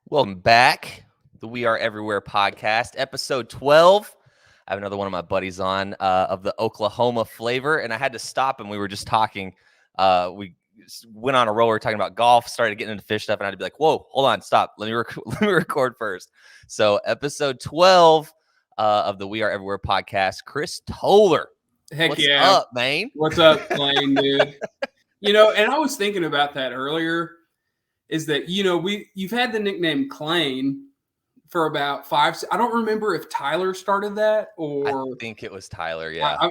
Welcome back. The We Are Everywhere podcast, episode 12. I have another one of my buddies on of the Oklahoma flavor, and I had to stop him. We were just talking. We went on a roll. We were talking about golf, started getting into Phish stuff, and I had to be like, whoa, hold on, stop. Let me, let me record first. So, episode 12 of the We Are Everywhere podcast, Chris Toler. Heck What's yeah. up, man? What's up, Blaine, dude? And I was thinking about that earlier, is that, you've had the nickname Klain for about I don't remember if Tyler started that or. I think it was Tyler, yeah.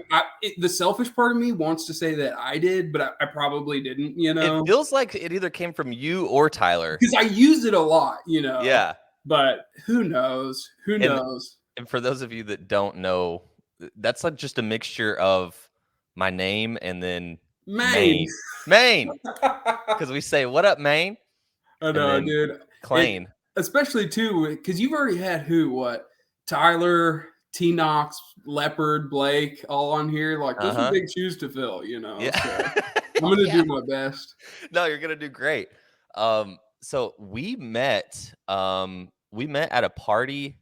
The selfish part of me wants to say that I did, but I probably didn't, It feels like it either came from you or Tyler. Because I use it a lot, Yeah. But who knows? Who knows? And for those of you that don't know, that's like just a mixture of my name and then Maine. Because we say, what up, Maine? I know, dude. Klain. Especially, too, because you've already had Tyler, T-Knox, Leopard, Blake, all on here. Like, those are big shoes to fill, Yeah. So I'm going to do my best. No, you're going to do great. So we met at a party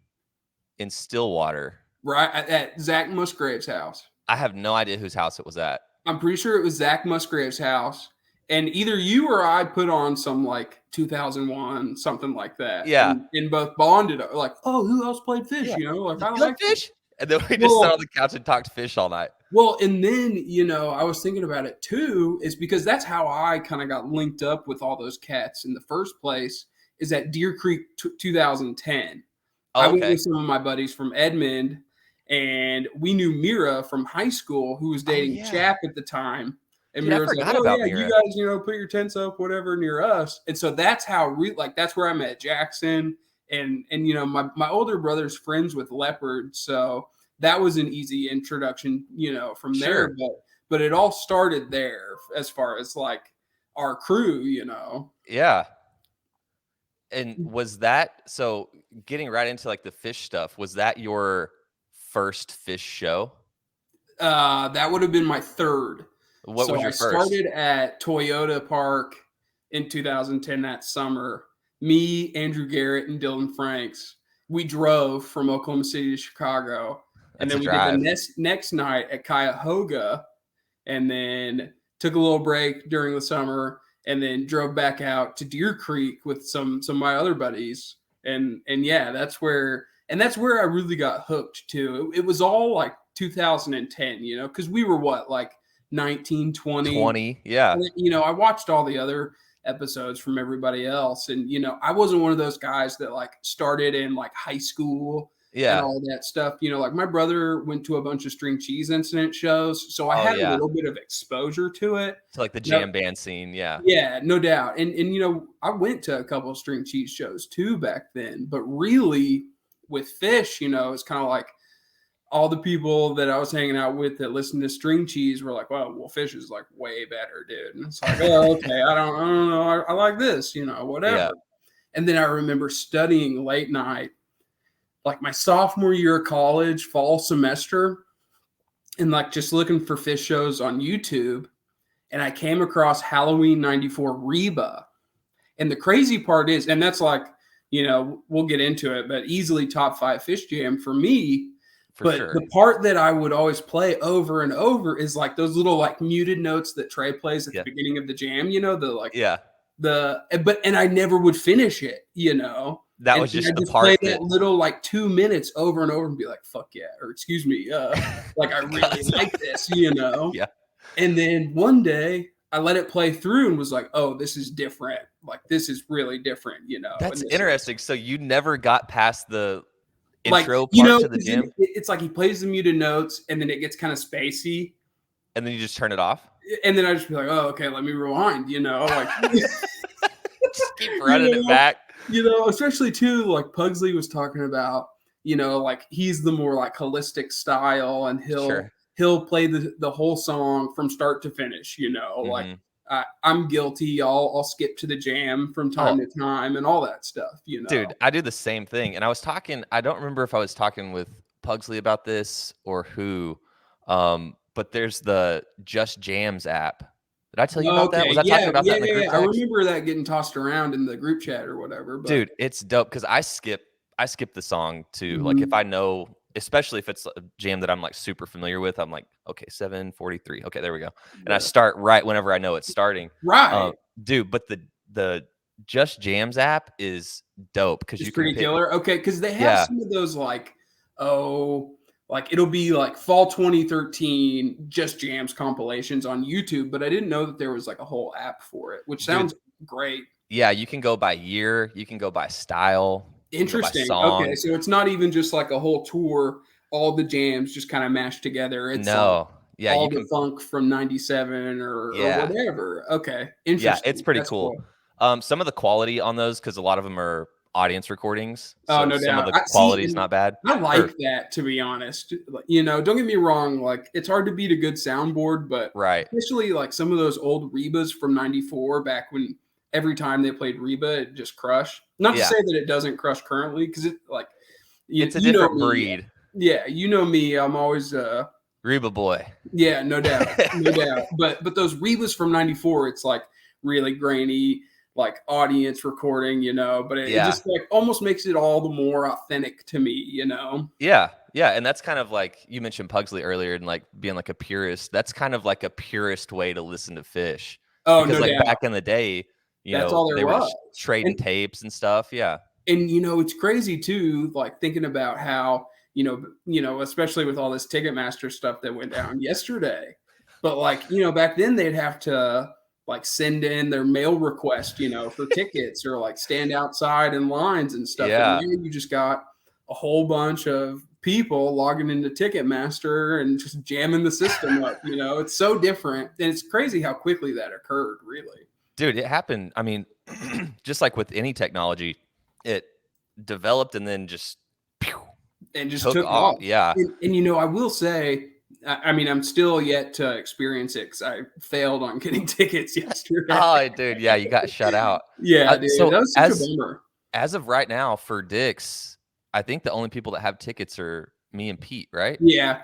in Stillwater. Right, at Zach Musgrave's house. I have no idea whose house it was at. I'm pretty sure it was Zach Musgrave's house. And either you or I put on some, 2001, something like that. Yeah. And both bonded, like, oh, who else played Phish, Yeah. Like, I like Phish? And then we just sat on the couch and talked Phish all night. Well, and then, I was thinking about it, too, is because that's how I kind of got linked up with all those cats in the first place, is at Deer Creek 2010. Oh, I went with some of my buddies from Edmond, and we knew Mira from high school, who was dating Chap at the time. And Dude, Mira's like, Mira. You guys, put your tents up, whatever, near us. And so that's how, that's where I met Jackson. And my older brother's friends with Leopard. So that was an easy introduction, from there. But it all started there as far as, our crew, Yeah. And was that, so getting right into, the Phish stuff, was that your first Phish show? That would have been my third. What was your first? I started at Toyota Park in 2010 that summer. Me, Andrew Garrett, and Dylan Franks. We drove from Oklahoma City to Chicago. And then we did the next night at Cuyahoga. And then took a little break during the summer. And then drove back out to Deer Creek with some of my other buddies. And yeah, that's where I really got hooked too. It was all 2010, because we were 19, 20, yeah. I watched all the other episodes from everybody else, and I wasn't one of those guys that started in high school and all that stuff. My brother went to a bunch of String Cheese Incident shows, so I had a little bit of exposure to it. To the jam band scene, yeah, no doubt. And I went to a couple of String Cheese shows too back then, but really with Phish, it's kind of all the people that I was hanging out with that listened to String Cheese were like, well, Phish is way better, dude. And it's oh, okay, I don't know. I like this, whatever. Yeah. And then I remember studying late night, my sophomore year of college, fall semester, and just looking for Phish shows on YouTube. And I came across Halloween 94 Reba. And the crazy part is, and that's we'll get into it, but easily top 5 Phish jam for me. The part that I would always play over and over is those little muted notes that Trey plays at the beginning of the jam, and I never would finish it, That was just the part play that little 2 minutes over and over and be like, fuck yeah, or excuse me, I really like this, Yeah. And then one day I let it play through and was like, oh, this is different. This is really different, That's interesting. So you never got past the intro part to the jam? It's he plays the muted notes and then it gets kind of spacey. And then you just turn it off? And then I just be like, oh, okay, let me rewind, Just keep running it back. Especially too, Pugsley was talking about, he's the more holistic style and he'll play the whole song from start to finish, Mm-hmm. I'm guilty. I'll skip to the jam from time to time and all that stuff, Dude, I do the same thing. And I don't remember if I was talking with Pugsley about this or who, but there's the Just Jams app Did I tell you about that? Was I talking about that in the group I text? remember that getting tossed around in the group chat or whatever. But Dude, it's dope because I skip the song too. Like if I know, especially if it's a jam that I'm like super familiar with, I'm like, okay, 7:43. Okay, there we go. And I start right whenever I know it's starting. Right. Dude, but the Just Jams app is dope because you can pretty pick. killer. Okay, because they have some of those like, like it'll be like fall 2013 Just Jams compilations on YouTube, but I didn't know that there was like a whole app for it, which sounds great. Yeah, you can go by year, you can go by style, you can go by Interesting. song. Okay, so it's not even just like a whole tour, all the jams just kind of mashed together. It's like Yeah, all you the can. funk from 97 or Yeah, whatever. Okay, yeah, interesting. it's pretty That's cool. Some of the quality on those, because a lot of them are audience recordings, Oh, so no some of doubt. the quality is And not bad. I like that, to be honest. Don't get me wrong. Like, it's hard to beat a good soundboard, but Right. especially like some of those old Rebas from '94, back when every time they played Reba, it just crushed. Not to Yeah. say that it doesn't crush currently, because it like It's a you know different me. breed. Yeah, you know me. I'm always Reba boy. yeah, no doubt, no doubt. But those Rebas from '94, it's like really grainy, like audience recording, but it just like almost makes it all the more authentic to me. Yeah, and that's kind of like you mentioned Pugsley earlier, and like being like a purist. That's kind of like a purist way to listen to Phish. Oh, Because no like doubt. back in the day, That's all there they were was. just trading tapes and stuff. Yeah. And it's crazy too, like thinking about how, especially with all this Ticketmaster stuff that went down yesterday. But like, back then they'd have to like send in their mail request, for tickets or like stand outside in lines and stuff. Yeah. And now you just got a whole bunch of people logging into Ticketmaster and just jamming the system up. It's so different. And it's crazy how quickly that occurred, really. Dude, it happened. I mean, just like with any technology, it developed and then just took off. off. Yeah. And I will say, I mean, I'm still yet to experience it because I failed on getting tickets yesterday. Oh, dude, yeah, you got shut out. Yeah, dude, so that was such a bummer. As of right now, for Dick's, I think the only people that have tickets are me and Pete, right? Yeah.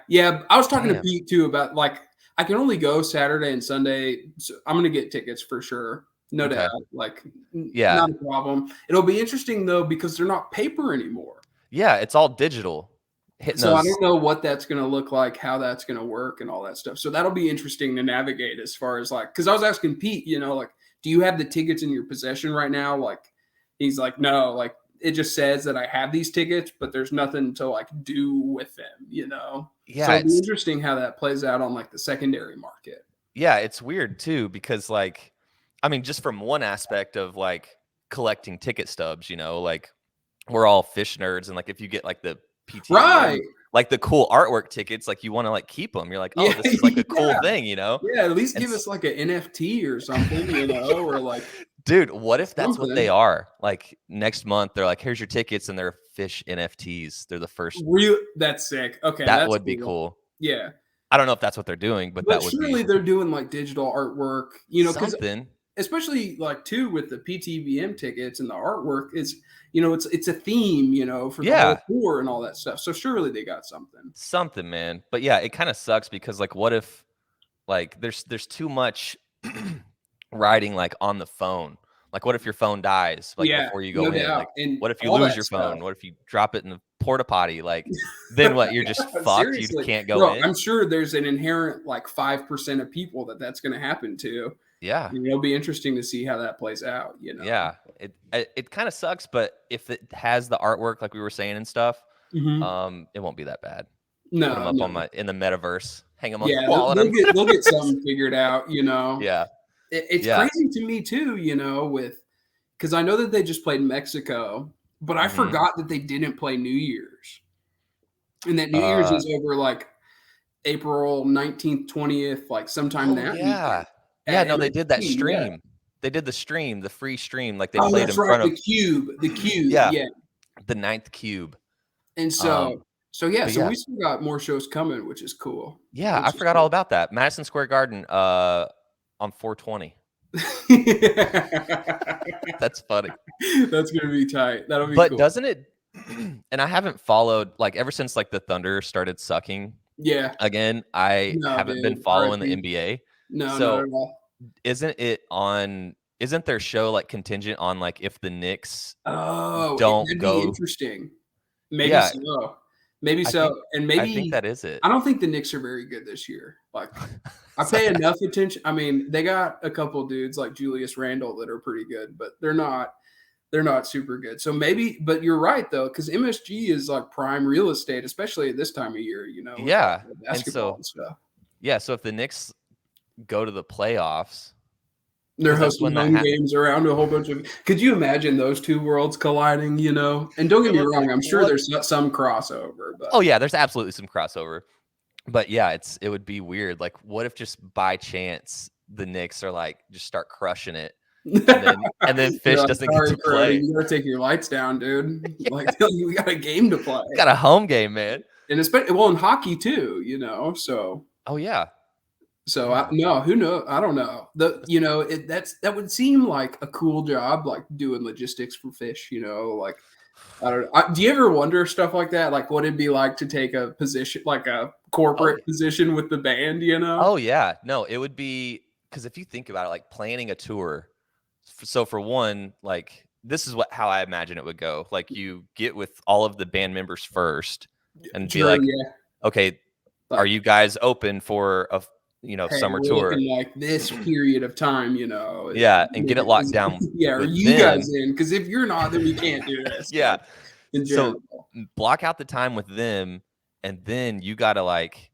I was talking to Pete too about like I can only go Saturday and Sunday. So I'm gonna get tickets for sure. No doubt. Like, not a problem. It'll be interesting though because they're not paper anymore. Yeah, it's all digital. So I don't know what that's going to look like, how that's going to work, and all that stuff. So that'll be interesting to navigate as far as like, because I was asking Pete, like, do you have the tickets in your possession right now? Like, he's like, no, like it just says that I have these tickets, but there's nothing to like do with them, Yeah, so it'll be interesting how that plays out on like the secondary market. Yeah, it's weird too because like, I mean, just from one aspect of like collecting ticket stubs, like we're all Phish nerds, and like if you get like the PT, right, like the cool artwork tickets, like you want to like keep them. You're like, oh, this is like a cool thing, Yeah, at least give us like an NFT or something, or like. Dude, what if that's what they are? Like next month, they're like, here's your tickets, and they're Phish NFTs. They're the first. That's sick. Okay, that would be cool. Yeah. I don't know if that's what they're doing, but that would surely they're doing like digital artwork, because something. Especially like too with the PTVM tickets and the artwork is, it's a theme, for the whole tour and all that stuff. So surely they got something, man. But yeah, it kind of sucks because like, what if like there's too much writing like on the phone? Like, what if your phone dies like before you go in? Like, and what if you lose your phone? What if you drop it in the porta potty? Like, then what? You're just fucked. You can't go in. I'm sure there's an inherent like 5% of people that's going to happen to. Yeah, it'll be interesting to see how that plays out. Yeah, it kind of sucks, but if it has the artwork like we were saying and stuff, it won't be that bad. No, put them up in the metaverse, hang them on the wall. They'll get something figured out. Yeah, it's crazy to me too. Because I know that they just played Mexico, but I forgot that they didn't play New Year's, and that New Year's is over like April 19th, 20th, like sometime that weekend. Yeah, no, they did that stream. Yeah. They did the stream, the free stream, like they played in front of the cube. yeah, the 9th cube. And so we still got more shows coming, which is cool. Yeah, I forgot all about that. Madison Square Garden on 4/20. That's funny. That's gonna be tight. That'll be. But cool. Doesn't it? And I haven't followed like ever since like the Thunder started sucking. Yeah. Again, I haven't been following the NBA. No, so not at all. isn't their show like contingent on like if the Knicks Oh, don't that'd be go? interesting. Maybe Yeah, so. Maybe I so. think And I think maybe that is it. I don't think the Knicks are very good this year. Like I So pay enough attention. I mean, they got a couple dudes like Julius Randle that are pretty good, but they're not super good. So maybe, but you're right though, because MSG is like prime real estate, especially at this time of year, with all yeah, the and basketball so and stuff. yeah, so if the Knicks go to the playoffs, They're because that's hosting when that home games around a whole bunch of. Could you imagine those two worlds colliding? And don't get it me would be wrong, like I'm sure what? there's some crossover, but Oh yeah, there's absolutely some crossover. But yeah, it would be weird. Like, what if just by chance the Knicks are like just start crushing it, and then you're Fish like, doesn't get sorry, to Crody, play? you gotta take your lights down, dude. Like we got a game to play, Got a home game, man. and especially well in hockey too. So Oh yeah, I yeah. no, who knows? I don't know. That would seem like a cool job, like doing logistics for Fish. Like I don't know. Do you ever wonder stuff like that? Like what it'd be like to take a position, like a Oh corporate position with the band? oh yeah. No, it would be because if you think about it, like planning a tour. So for one, like this is how I imagine it would go. Like you get with all of the band members first, and be True, like, yeah. okay, are Like, you guys open for a hey, summer we're tour? looking like this period of time. Yeah, and get it locked down Yeah, are with you guys them. in? Because if you're not, then we can't do this. Yeah. Like in So general. block out the time with them, and then you gotta like,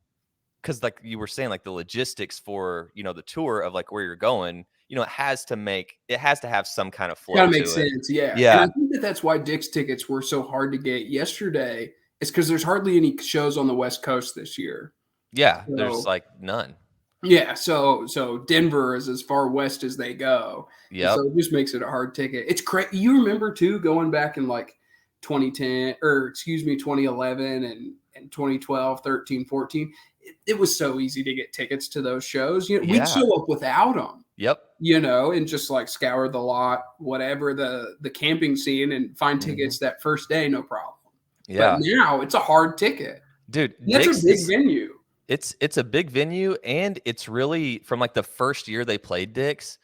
because like you were saying, like the logistics for the tour of like where you're going, it has to have some kind of flow Gotta make to it. sense, yeah. And I Yeah, think that's why Dick's tickets were so hard to get yesterday. It's because there's hardly any shows on the West Coast this year. yeah. There's So like none. yeah, so Denver is as far west as they go, and Yep. so it just makes it a hard ticket. It's crazy. You remember too going back in like 2010 or excuse me 2011 and 2012, 13, 14. It was so easy to get tickets to those shows. We'd Yeah. show up without them. Yep. And just like scour the lot, whatever the camping scene, and find Hmm. tickets that first day, no problem. But Yeah. now it's a hard ticket. Dude, And that's a Dick's big is venue. it's a big venue, and it's really from like the first year they played Dick's,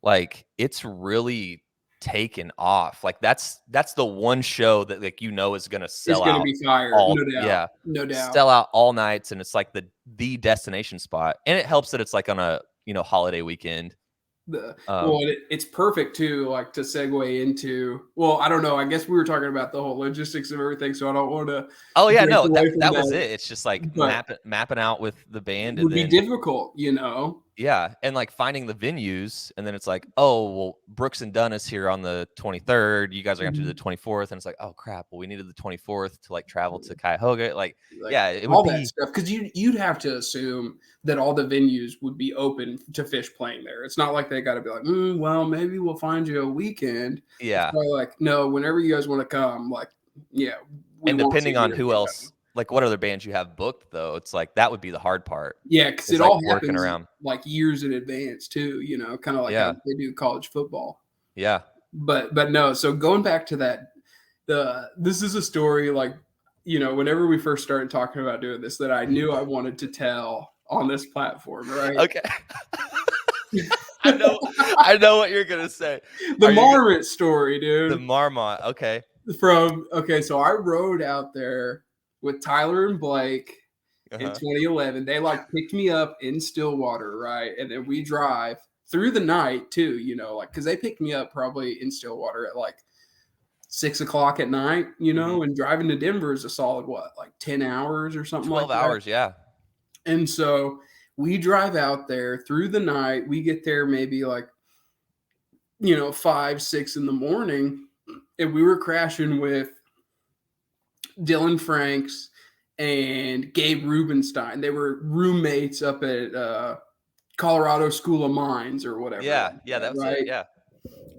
like it's really taken off. Like that's the one show that like is gonna It's sell going to out be fire, all no doubt, yeah, no doubt. sell out all nights, and it's like the destination spot. And it helps that it's like on a holiday weekend. Well, Um it's perfect too, like to segue into. Well, I don't know. I guess we were talking about the whole logistics of everything, so I don't want to oh yeah, break no, that away from that was that. it. It's just like But mapping out with the band, it and would be then difficult. yeah, and like finding the venues, and then it's like, oh well, Brooks and Dunn is here on the 23rd. You guys are going to do the Mhm. 24th, and it's like, oh crap, well we needed the 24th to like travel to Cuyahoga. Like, Like yeah, it would all that be stuff, because you'd have to assume that all the venues would be open to Fish playing there. It's not like they got to be like, well, maybe we'll find you a weekend. It's yeah, probably like, no, whenever you guys want to come, like, yeah, we and want depending you on here. who else, like what other bands you have booked, though, it's like that would be the hard part. Yeah, because Is it like all working happens around. like years in advance too. Kind of like how Yeah, they do college football. yeah. But no. So going back to that, this is a story like whenever we first started talking about doing this, that I knew I wanted to tell on this platform, right? Okay, I know, I know what you're gonna say. The Are you Marmot story, the dude. Marmot? Okay, So I rode out there with Tyler and Blake in uh-huh. 2011. They like picked me up in Stillwater, right? And then we drive through the night too, like because they picked me up probably in Stillwater at like 6 o'clock at night, Hmm. and driving to Denver is a solid what, like 10 hours or something like 12 that. hours, yeah. And so we drive out there through the night. We get there maybe like 5, 6 in the morning, and we were crashing with Dylan Franks and Gabe Rubenstein. They were roommates up at Colorado School of Mines or whatever, Yeah, like yeah, that, that was it. right? Yeah.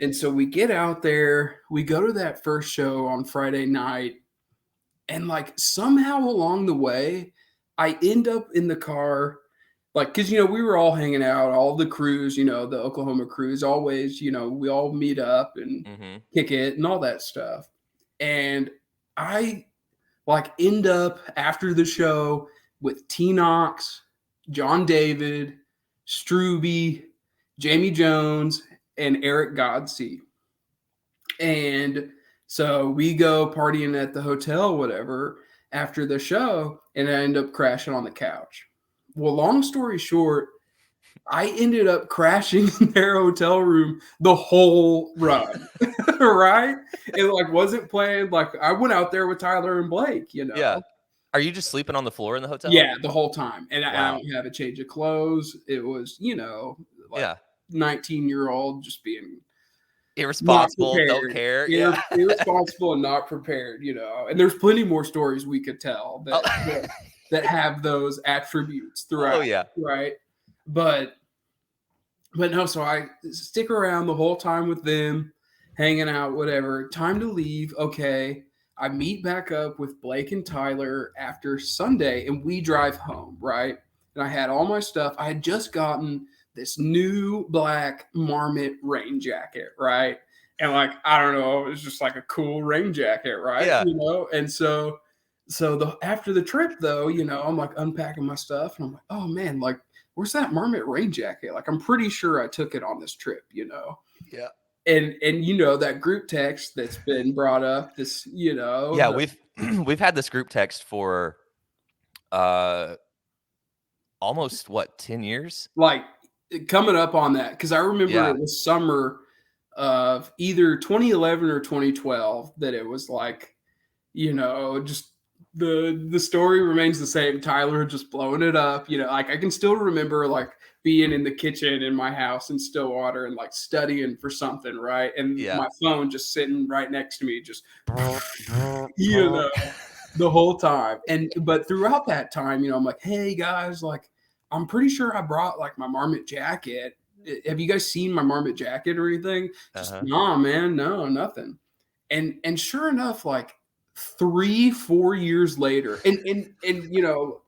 And so we get out there, we go to that first show on Friday night, and like somehow along the way, I end up in the car, like, because we were all hanging out, all the crews, the Oklahoma crews, always, we all meet up and Hmm. kick it and all that stuff. And I like end up after the show with T Knox, John David, Struby, Jamie Jones, and Eric Godsey. And so we go partying at the hotel, whatever, after the show, and I end up crashing on the couch. Well, long story short, I ended up crashing in their hotel room the whole run, right? It like wasn't planned. Like I went out there with Tyler and Blake, you know. Yeah. Are you just sleeping on the floor in the hotel? Yeah, the whole time, and I Wow. don't have a change of clothes. It was, like Yeah. 19-year-old just being not Irresponsible, don't prepared, care. Yeah. irresponsible and not prepared, And there's plenty more stories we could tell Oh. that have those attributes throughout. Oh, yeah. Right. But no, so I stick around the whole time with them, hanging out, whatever. Time to leave. Okay. I meet back up with Blake and Tyler after Sunday, and we drive home, right? And I had all my stuff. I had just gotten this new black Marmot rain jacket, right? And like, I don't know, it was just like a cool rain jacket, right? Yeah. And so after the trip though, I'm like unpacking my stuff, and I'm like, oh man, like, where's that Marmot rain jacket? Like, I'm pretty sure I took it on this trip, Yeah. And that group text that's been brought up, Yeah, we've had this group text for almost 10 years? Like coming up on that, because I remember it was summer of either 2011 or 2012 that it was like, just the story remains the same. Tyler just blowing it up, like I can still remember like being in the kitchen in my house in Stillwater and like studying for something, right? And my phone just sitting right next to me, just the whole time. But throughout that time, I'm like, hey guys, like I'm pretty sure I brought like my Marmot jacket. Have you guys seen my Marmot jacket or anything? Just nah, man, no, nothing. And sure enough, like 3-4 years later, and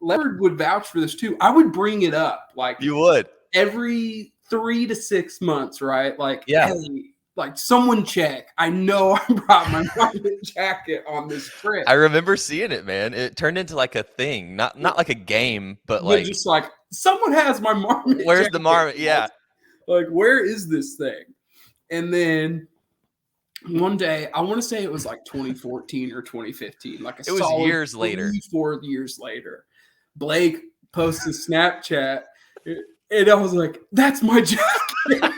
Leonard would vouch for this too. I would bring it up like you would every 3 to 6 months, right? Like, hey, like someone check. I know I brought my Marmot jacket on this trip. I remember seeing it, man. It turned into like a thing, not like a game, but like just like someone has my Marmot. Where's jacket. the Marmot? Yeah. Like, where is this thing? And then one day, I want to say it was like 2014 or 2015, like it was years later, 4 years later. Blake posts a Snapchat, and I was like, "That's my jacket."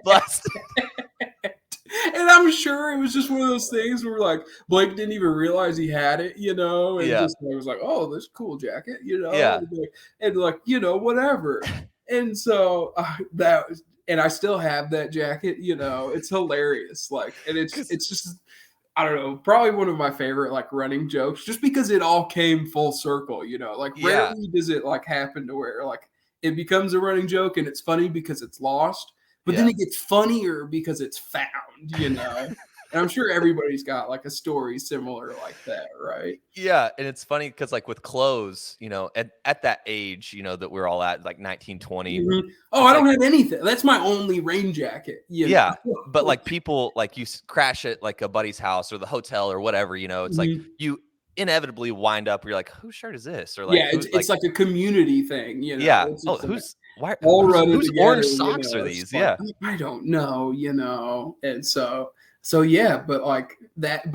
Busted. And I'm sure it was just one of those things where like Blake didn't even realize he had it, and just I was like, "Oh, this cool jacket," and like whatever. And so that was. And I still have that jacket, it's hilarious. Like, and it's just, I don't know, probably one of my favorite like running jokes, just because it all came full circle, like rarely does it like happen to where like it becomes a running joke and it's funny because it's lost, but then it gets funnier because it's found, And I'm sure everybody's got like a story similar like that, right? Yeah, and it's funny because like with clothes, at that age, that we're all at like 19, 20. Mm-hmm. Oh, I don't have anything. That's my only rain jacket. Yeah, but like people, like you crash at like a buddy's house or the hotel or whatever, it's like you inevitably wind up where you're like, whose shirt is this? Or like, it's like a community thing, Yeah. It's whose together, orange socks are these? Like, I don't know, And so yeah, but like that,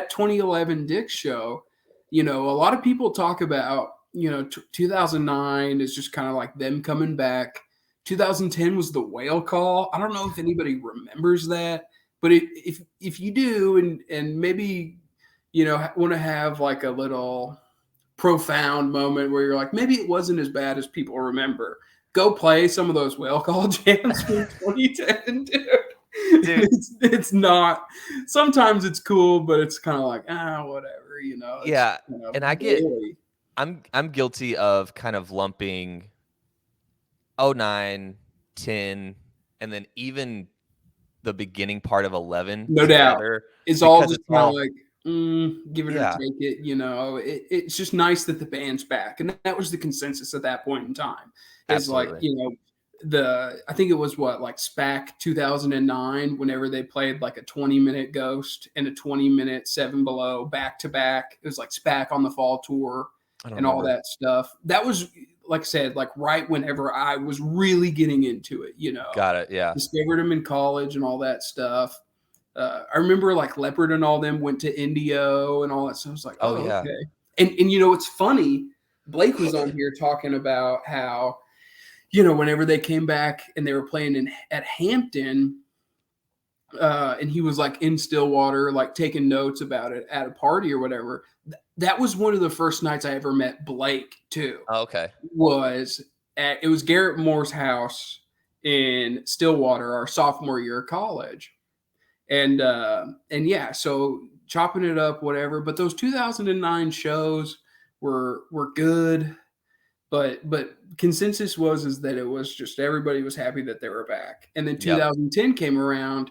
2011 Dick's show, a lot of people talk about, 2009 is just kind of like them coming back. 2010 was the whale call. I don't know if anybody remembers that, but if you do, and maybe, want to have like a little profound moment where you're like, maybe it wasn't as bad as people remember, go play some of those whale call jams from 2010, dude. It's not. Sometimes it's cool, but it's kind of like whatever, Yeah, and I get. I'm guilty of kind of lumping 09, 10, and then even the beginning part of 11. No doubt, it's all just kind of like give it or take it. It's just nice that the band's back, and that was the consensus at that point in time. It's like I think it was like SPAC 2009, whenever they played like a 20-minute Ghost and a 20-minute Seven Below back to back. It was like SPAC on the fall tour and all that stuff. That was like I said, like right whenever I was really getting into it, Got it. Yeah. discovered them in college and all that stuff. I remember like Leopard and all them went to Indio and all that stuff. I was like, Oh oh, yeah. okay. And it's funny. Blake was on here talking about how, whenever they came back and they were playing at Hampton, and he was like in Stillwater, like taking notes about it at a party or whatever. That was one of the first nights I ever met Blake too. Oh, okay. It was Garrett Moore's house in Stillwater, our sophomore year of college. And yeah, so chopping it up, whatever. But those 2009 shows were good. But consensus is that it was just everybody was happy that they were back. And then 2010 came around,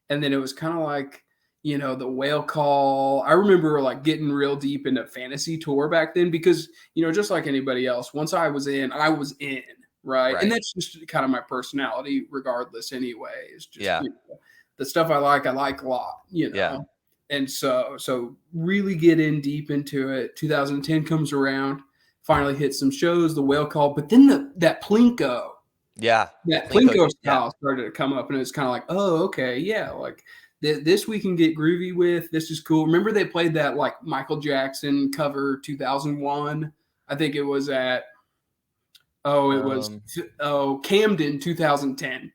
and then it was kind of like, the whale call. I remember like getting real deep into Fantasy Tour back then because, just like anybody else, once I was in, right? And that's just kind of my personality regardless anyway. It's just, the stuff I like a lot, Yeah. And so really get in deep into it. 2010 comes around, finally hit some shows, the whale call, but then that Plinko. Yeah. That Plinko style started to come up, and it's kind of like, oh, okay, yeah, like this we can get groovy with. This is cool. Remember they played that like Michael Jackson cover 2001? I think it was at Camden 2010.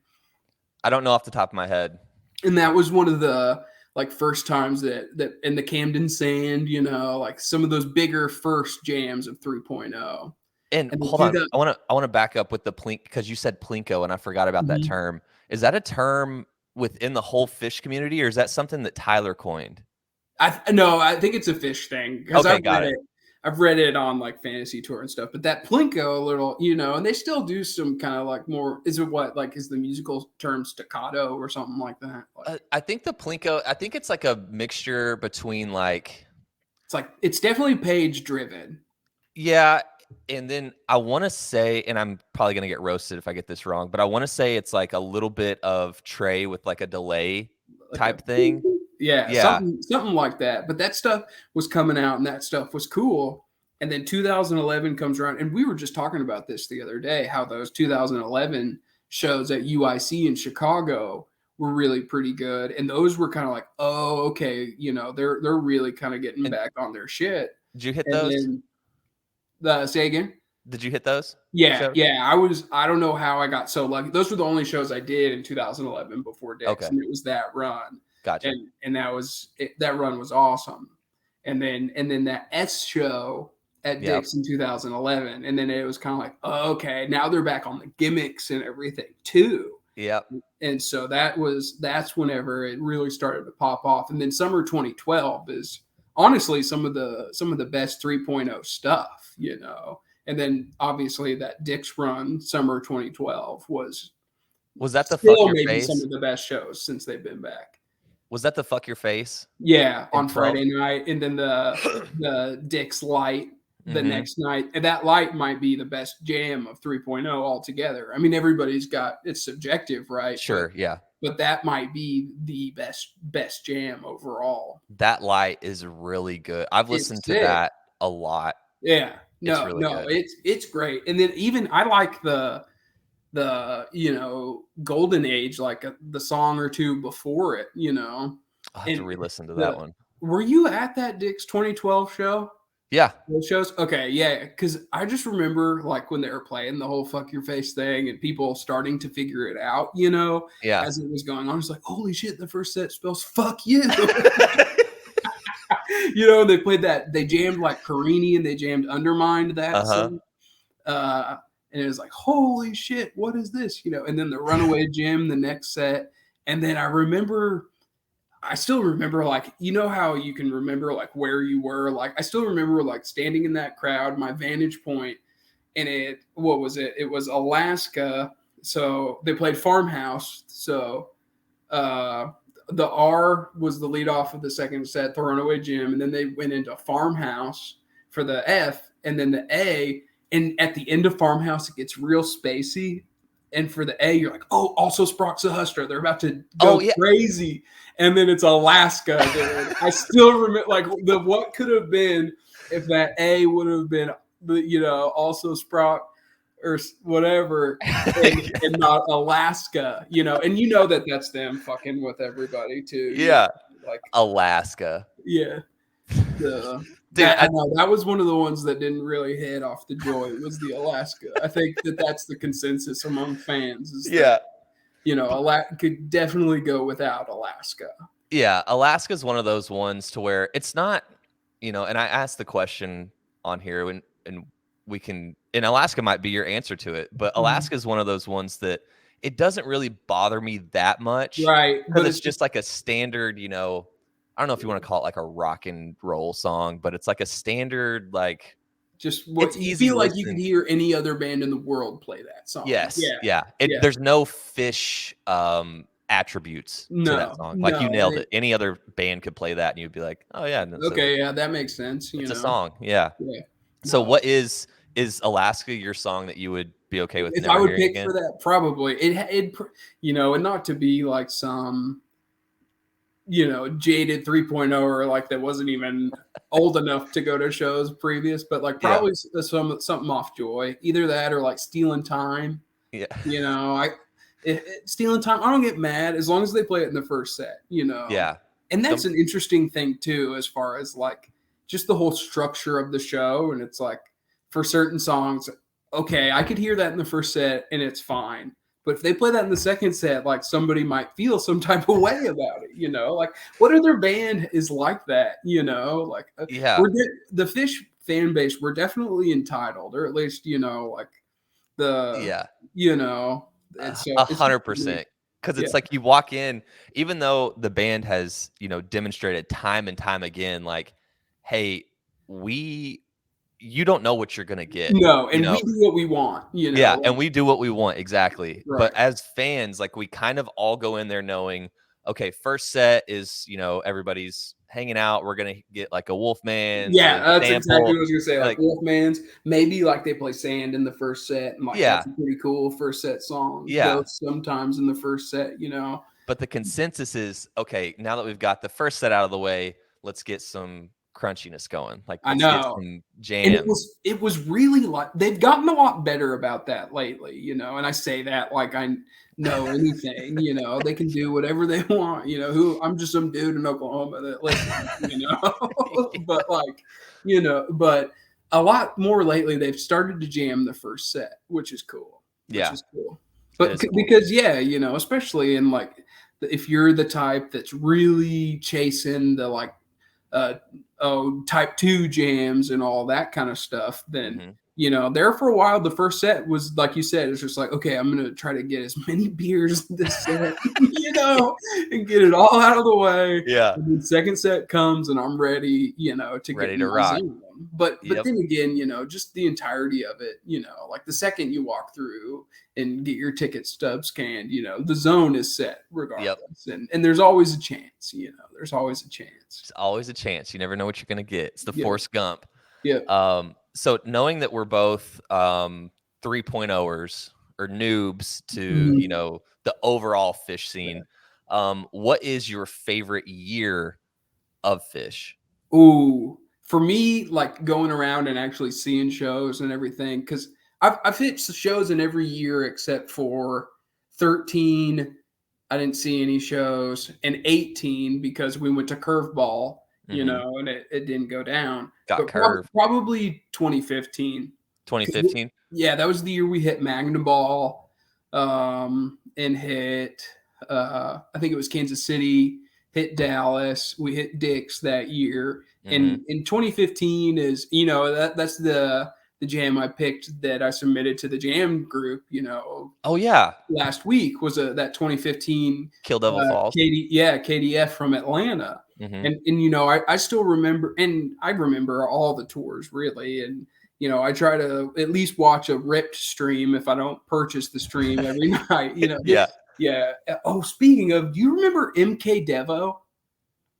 I don't know off the top of my head. And that was one of the like first times that in the Camden Sand, like some of those bigger first jams of 3.0. And hold on, I want to back up with the Plink because you said Plinko and I forgot about that term. Is that a term within the whole Phish community, or is that something that Tyler coined? No, I think it's a Phish thing because I've read it on like Fantasy Tour and stuff. But that Plinko a little, and they still do some kind of like more. Is it what like is the musical term staccato or something like that? Like, I think the Plinko. I think it's like a mixture between like. It's definitely page driven. Yeah. And then I want to say, and I'm probably going to get roasted if I get this wrong, but I want to say it's like a little bit of Trey with like a delay type thing. Yeah. Something like that. But that stuff was coming out and that stuff was cool. And then 2011 comes around, and we were just talking about this the other day, how those 2011 shows at UIC in Chicago were really pretty good. And those were kind of like, oh, okay, they're really kind of getting back on their shit. Did you hit those? Say again? Did you hit those? Yeah, shows? Yeah. I don't know how I got so lucky. Those were the only shows I did in 2011 before Dick's, and it was that run. Gotcha. And that run was awesome. And then that S show at Dick's in 2011, and then it was kind of like, oh, okay, now they're back on the gimmicks and everything too. Yep. And so that's whenever it really started to pop off. And then summer 2012 is honestly some of the best 3.0 stuff, and then obviously that Dick's run summer 2012 was that the fuck your maybe face? Some of the best shows since they've been back. Was that the fuck your face? Yeah, on Friday night, and then the Dick's Light the next night. And that Light might be the best jam of 3.0 altogether. I mean, everybody's got it's subjective, right? Sure, yeah. But that might be the best jam overall. That Light is really good. I've listened to that a lot. Yeah. It's great. And then even I like the golden age, like the song or two before it, I'll have to re-listen to that one. Were you at that Dick's 2012 show? Yeah. Those shows? Okay, yeah. Because I just remember like when they were playing the whole fuck your face thing and people starting to figure it out, as it was going on. It's like, holy shit, the first set spells fuck you. They played that, they jammed like Carini and they jammed Undermined that song. And it was like, holy shit, what is this? And then the Runaway Jim, the next set. And then I still remember like, how you can remember like where you were. Like, I still remember like standing in that crowd, my vantage point, and what was it? It was Alaska. So they played Farmhouse. So, the R was the lead off of the second set, the Runaway Jim, and then they went into Farmhouse for the F, and then the A, and at the end of Farmhouse, it gets real spacey, and for the A, you're like, oh, also Sproxahustra, they're about to go crazy, and then it's Alaska, dude. I still remember, like, what could have been if that A would have been, also Sprock, or whatever, and not Alaska, and that's them fucking with everybody too. Yeah. Like Alaska. yeah. Dude, Dude, I know that was one of the ones that didn't really hit off the joint was the Alaska. I think that's the consensus among fans is that Alaska could definitely go without Alaska. Yeah, Alaska is one of those ones to where it's not, and I asked the question on here and we can, and Alaska might be your answer to it, but Alaska is one of those ones that it doesn't really bother me that much, Right? because But it's just like a standard, I don't know if you want to call it like a rock and roll song, but it's like a standard, like just what it's you easy feel like you could listening. hear any other band in the world play that song. Yes, Yeah. Yeah. There's no Phish attributes to that No, song. Like you no. nailed it. Any other band could play that, and you'd be like, "Oh yeah, Okay, yeah, that makes sense. it's a song." Yeah. Yeah. So, No. what is Alaska your song that you would be okay with If I never would hearing pick again? for that, probably and not to be like some jaded 3.0 or like that wasn't even old enough to go to shows previous, but like Yeah, probably something off Joy, either that or like Stealing Time. yeah, I Stealing Time, I don't get mad as long as they play it in the first set. yeah. And that's Some an interesting thing too, as far as like just the whole structure of the show. And it's like for certain songs, okay, I could hear that in the first set and it's fine. But if they play that in the second set, like somebody might feel some type of way about it, Like what other band is like that, Like yeah, the Phish fan base, we're definitely entitled, or at least like the yeah. and so it's just 100%. Because yeah. it's like you walk in, even though the band has, demonstrated time and time again, like, hey, you don't know what you're gonna get, No, you and we know? do what we want, Yeah, like and we do what we want, exactly. right. But as fans, like, we kind of all go in there knowing, okay, first set is, everybody's hanging out. We're gonna get like a Wolfman's, Yeah, a that's exactly sample, what I was gonna say. Like like, Wolfman's, maybe like they play Sand in the first set, and like yeah, that's a pretty cool first set song. yeah. Ghost sometimes in the first set, But the consensus is, okay, now that we've got the first set out of the way, let's get some crunchiness going. Like, I let's get know. some And jam. it was really like they've gotten a lot better about that lately, and I say that like I know anything, they can do whatever they want, who I'm just some dude in Oklahoma that listens, but like, but a lot more lately they've started to jam the first set, which is cool. Which Yeah, is cool. it But is cool. because especially in like if you're the type that's really chasing the like uh, type 2 jams and all that kind of stuff, then Mhm. there for a while the first set was like you said, it's just like, okay, I'm gonna try to get as many beers this set, and get it all out of the way. Yeah, And then second set comes and I'm ready, to get ready in to my rock. zone. But Yep, then again, just the entirety of it, like the second you walk through and get your ticket stub scanned, the zone is set yep. regardless. And there's always a chance, there's always a chance. There's always a chance. You never know what you're gonna get. It's the Yeah. Forrest Gump. Yeah. So knowing that we're both 3.0ers or noobs to, Mhm. the overall Phish Yeah. scene, what is your favorite year of Phish? Ooh, for me, like going around and actually seeing shows and everything, because I've hit shows in every year except for 13. I didn't see any shows, and 18 because we went to Curveball, Mhm. and it didn't go down. Got But curved. probably 2015. 2015? Yeah, that was the year we hit Magnum Ball, and hit I think it was Kansas City, hit Dallas, we hit Dick's that year. Mhm. And in 2015 is, that's the jam I picked that I submitted to the jam group, Oh, yeah. last week was that 2015 Kill Devil Falls. KDF from Atlanta. Mhm. And I still remember, and I remember all the tours really. And I try to at least watch a ripped stream if I don't purchase the stream every night. Yeah. Yeah. Oh, speaking of, do you remember MK Devo?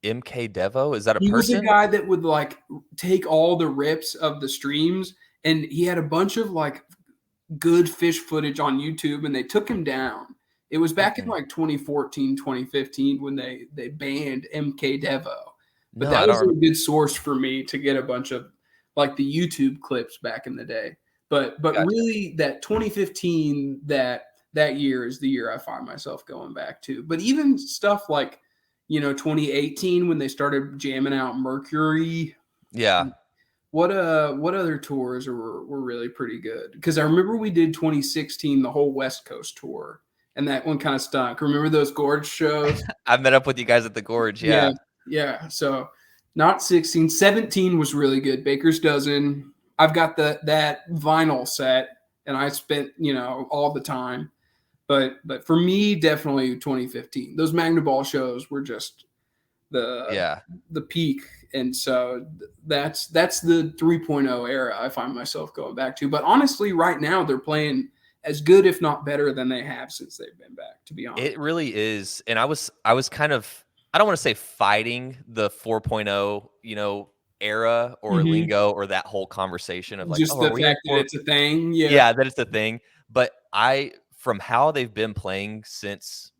MK Devo? Is that a He was a person? guy that would like take all the rips of the streams, and he had a bunch of like good Phish footage on YouTube, and they took him down. It was back in Mm-mm. like 2014, 2015 when they banned MK Devo. But No, that I don't was a good source for me to get a bunch of like the YouTube clips back in the day. But Gotcha. really, that 2015, that year is the year I find myself going back to. But even stuff like, 2018 when they started jamming out Mercury. Yeah. What other tours were really pretty good? Because I remember we did 2016, the whole West Coast tour, and that one kind of stunk. Remember those Gorge shows? I met up with you guys at the Gorge. Yeah, Yeah. yeah. So not 16, 17 was really good. Baker's Dozen. I've got that vinyl set, and I spent all the time. But for me, definitely 2015. Those Magna Ball shows were just the Yeah. the peak, and so that's the 3.0 era I find myself going back to. But honestly, right now they're playing as good, if not better, than they have since they've been back. To be honest, It really is. And I was kind of, I don't want to say fighting the 4.0, era or hmm lingo or that whole conversation of like, just oh, the are we fact in that it's a thing. Yeah. Yeah, that is the thing. But from how they've been playing since,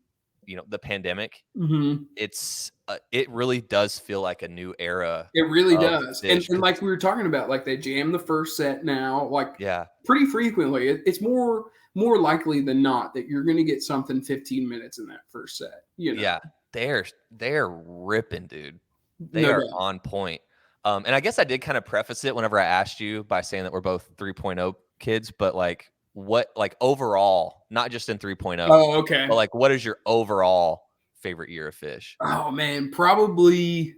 the pandemic, hmm it really does feel like a new era It really of does. And Phish. and 'Cause like we were talking about, like they jam the first set now, like yeah, pretty frequently. It's more likely than not that you're going to get something 15 minutes in that first set. yeah, they're ripping, dude. They No are doubt. on point. And I guess I did kind of preface it whenever I asked you by saying that we're both 3.0 kids, but like what, like overall, not just in 3.0, Oh, but okay. like what is your overall favorite year of Phish? Oh man, probably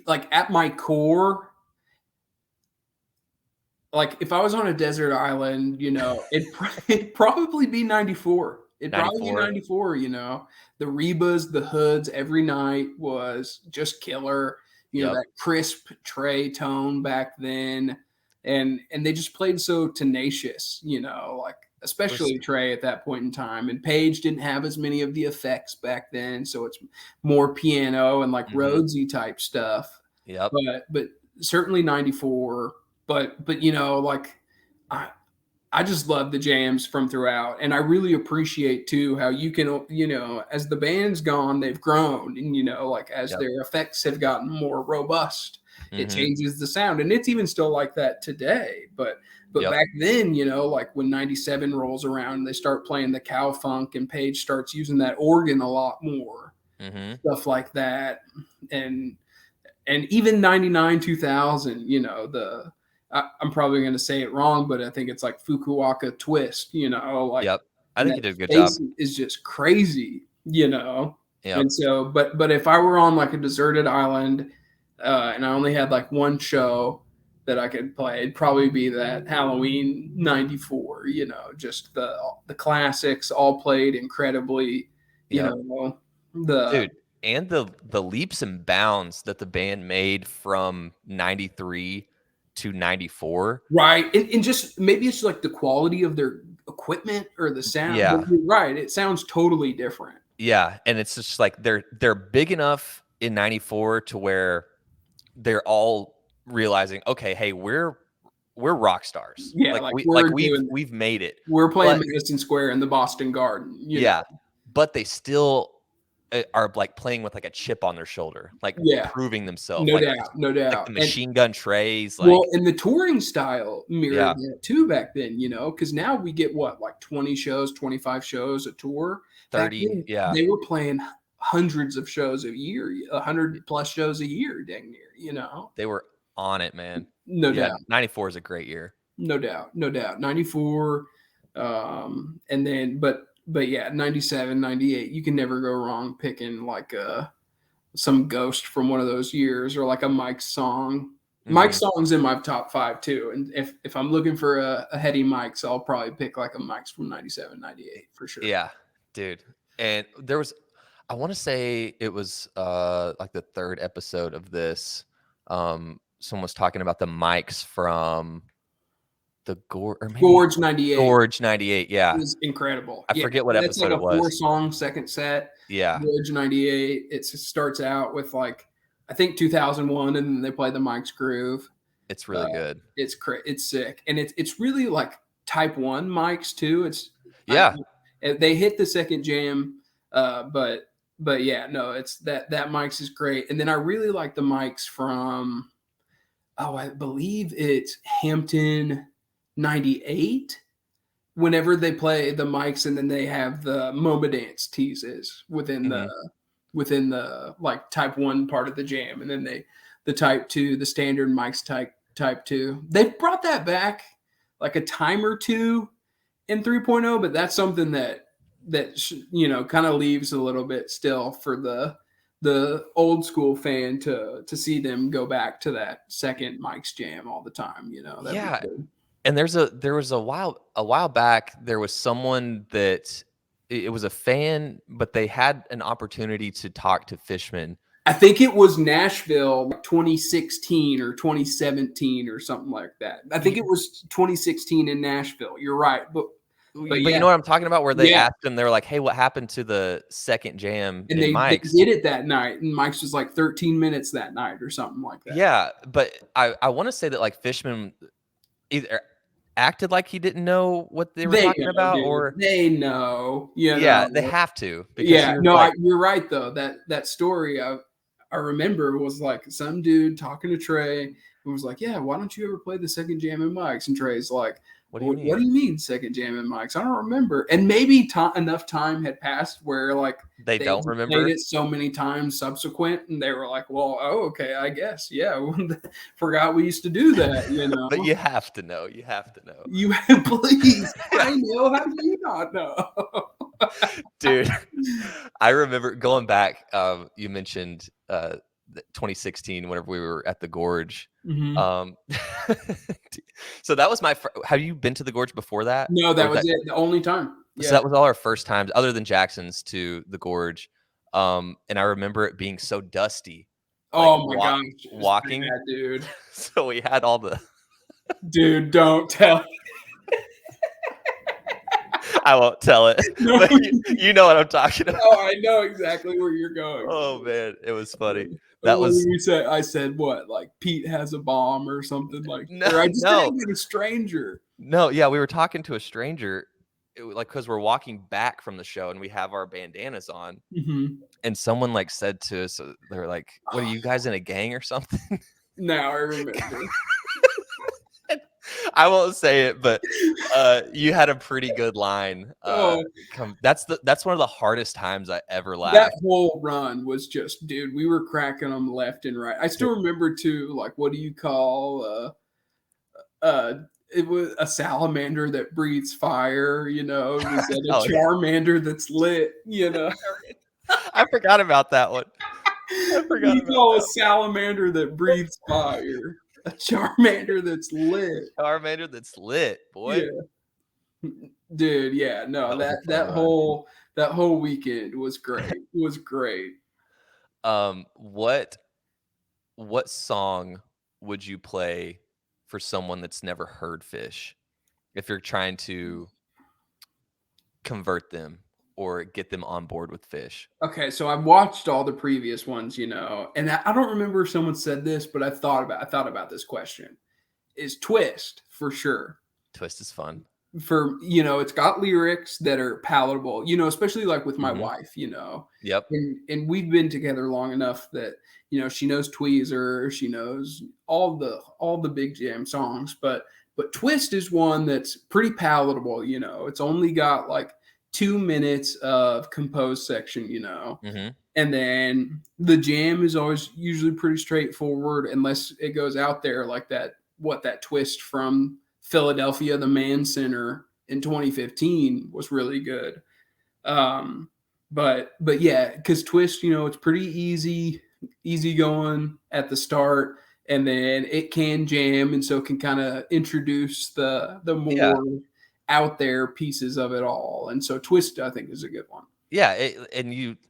like at my core, like if I was on a desert island, it'd probably be 94. It'd probably be 94. 94, The Rebas, the Hoods every night was just killer. Yep. That crisp Trey tone back then. And they just played so tenacious, like Was especially Trey at that point in time. And Page didn't have as many of the effects back then, so it's more piano and like mhm. Rhodesy type stuff. Yep. But certainly 94. But like I I just love the jams from throughout, and I really appreciate too how you can as the band's gone, they've grown, and like as Yep. their effects have gotten more robust, it Mhm. changes the sound, and it's even still like that today. But Yep. back then, like when '97 rolls around, they start playing the cow funk, and Page starts using that organ a lot more, Mhm. stuff like that, and even 99 2000, I'm probably going to say it wrong, but I think it's like Fukuoka twist, like, Yep. I and think that you did a good job. space is just crazy, Yep. and so but if I were on like a deserted island, and I only had like one show that I could play, it'd probably be that Halloween '94, just the classics all played incredibly, you Yep. know the Dude, and the leaps and bounds that the band made from 93 to 94. Right, and just maybe it's like the quality of their equipment or the sound, but Yeah. you're right, it sounds totally different. Yeah, and it's just like they're big enough in 94 to where they're all realizing, "Okay, hey, we're rock stars. Yeah, Like like we've made it." we're playing But Madison Square in the Boston Garden, yeah, but they still are like playing with like a chip on their shoulder, like Yeah, proving themselves, no doubt, no like the doubt, and machine gun trays, well, like and the touring style mirrored yeah, that too back then, because now we get what, like 20 shows, 25 shows a tour. Back 30, then, yeah, they were playing hundreds of shows a year, 100 plus shows a year, dang near. they were on it, man. No Yeah, doubt. 94 is a great year. No doubt, no doubt. 94, and then but yeah, 97, 98. You can never go wrong picking like some ghost from one of those years or like a Mike song. Mike Mhm. song's in my top five too. And if I'm looking for a heady Mike's, I'll probably pick like a Mike's from 97, 98 for sure. Yeah, dude. And there was, I want to say it was like the third episode of this. Someone was talking about the mics from the Gorge, or maybe Gorge 98 Gorge 98. Yeah. is incredible. I Yeah, forget what that's like episode it a four was. song second set. Yeah. Gorge 98. It starts out with like I think 2001, and then they play the Mike's Groove. It's Uh, really good. it's sick, and it's really like type one mics too. I, Yeah. they hit the second jam, but yeah, no, it's that mics is great. And then I really like the mics from oh, I believe it's Hampton 98. Whenever they play the mics and then they have the MoMA dance teases within the like type 1 part of the jam, and then the type 2, the standard mics type 2. They've brought that back like a time or two in 3.0, but that's something that kind of leaves a little bit still for the old school fan to see them go back to that second Mike's jam all the time. That'd be Yeah. good. And there was a while back, there was someone that it was a fan, but they had an opportunity to talk to Fishman. I think it was Nashville 2016 or 2017 or something like that. I think it was 2016 in Nashville. You're right. But yeah. you know what I'm talking about, where they Yeah. asked him, they were like, hey, what happened to the second jam And in they Mike's? did it that night, and Mike's was like 13 minutes that night or something like that. Yeah, but I want to say that like Fishman either acted like he didn't know what they were talking about, dude. or They know. yeah, they have to, because Yeah, he was no, like, you're right though. That story I remember was like some dude talking to Trey and was like, "Yeah, why don't you ever play the second jam in Mike's?" And Trey's like, what do you mean? What do you mean second jam in Mike's? I don't remember." And maybe enough time had passed where like They don't just remember played it so many times subsequent, and they were like, "Well, oh, okay, I guess, yeah, forgot we used to do that." But you have to know. You have to know. You please, I know. How do you not know? Dude, I remember going back. You mentioned 2016, whenever we were at the Gorge. Mhm. So that was my. Have you been to the Gorge before that? No, that was it. The only time. So Yeah. that was all our first times, other than Jackson's, to the Gorge. And I remember it being so dusty. Oh my gosh, walking, bad, dude. So we had all the. Dude, don't tell. I won't tell it. No. But you know what I'm talking about. Oh, I know exactly where you're going. Oh man, it was funny. What did we say? I said what? Like Pete has a bomb or something like. Or I just said a stranger. No, yeah, we were talking to a stranger, because we're walking back from the show and we have our bandanas on, and someone like said to us, they were like, "What are you guys in a gang or something?" Now I remember. I won't say it, but you had a pretty good line. That's one of the hardest times I ever laughed. That whole run was just, dude, we were cracking them left and right. I still remember too, like, what do you call it was a salamander that breathes fire, we said a Charmander that's lit, I forgot about that one. You call a salamander that breathes fire a Charmander that's lit. Charmander that's lit, boy. Yeah. Dude, yeah, no, that whole weekend was great. It was great. What song would you play for someone that's never heard Phish, if you're trying to convert them or get them on board with Phish? Okay, so I've watched all the previous ones, and I don't remember if someone said this, but I thought about this question. Is Twist for sure? Twist is fun. For it's got lyrics that are palatable, especially like with my wife, Yep. And we've been together long enough that she knows Tweezer, she knows all the big jam songs, but Twist is one that's pretty palatable. It's only got like 2 minutes of composed section, and then the jam is always usually pretty straightforward, unless it goes out there like that Twist from Philadelphia, the Mann Center in 2015 was really good. But yeah, because Twist, it's pretty easy going at the start, and then it can jam, and so can kind of introduce the more out there pieces of it all. And so Twist, I think, is a good one. Yeah,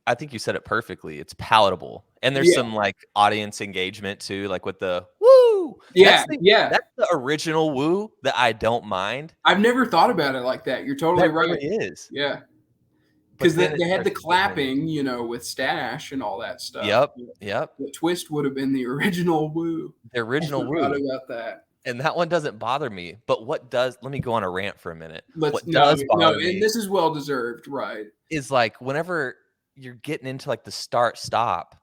I think you said it perfectly. It's palatable, and there's some like audience engagement too, like with the woo. Yeah, that's the original woo that I don't mind. I've never thought about it like that. You're totally right. Really is. Yeah, because they had the clapping, with Stash and all that stuff. Yep. The Twist would have been the original woo. The original woo. About that. And that one doesn't bother me. But let me go on a rant for a minute. What does bother me, and this is well deserved, right? Is like whenever you're getting into like the start stop,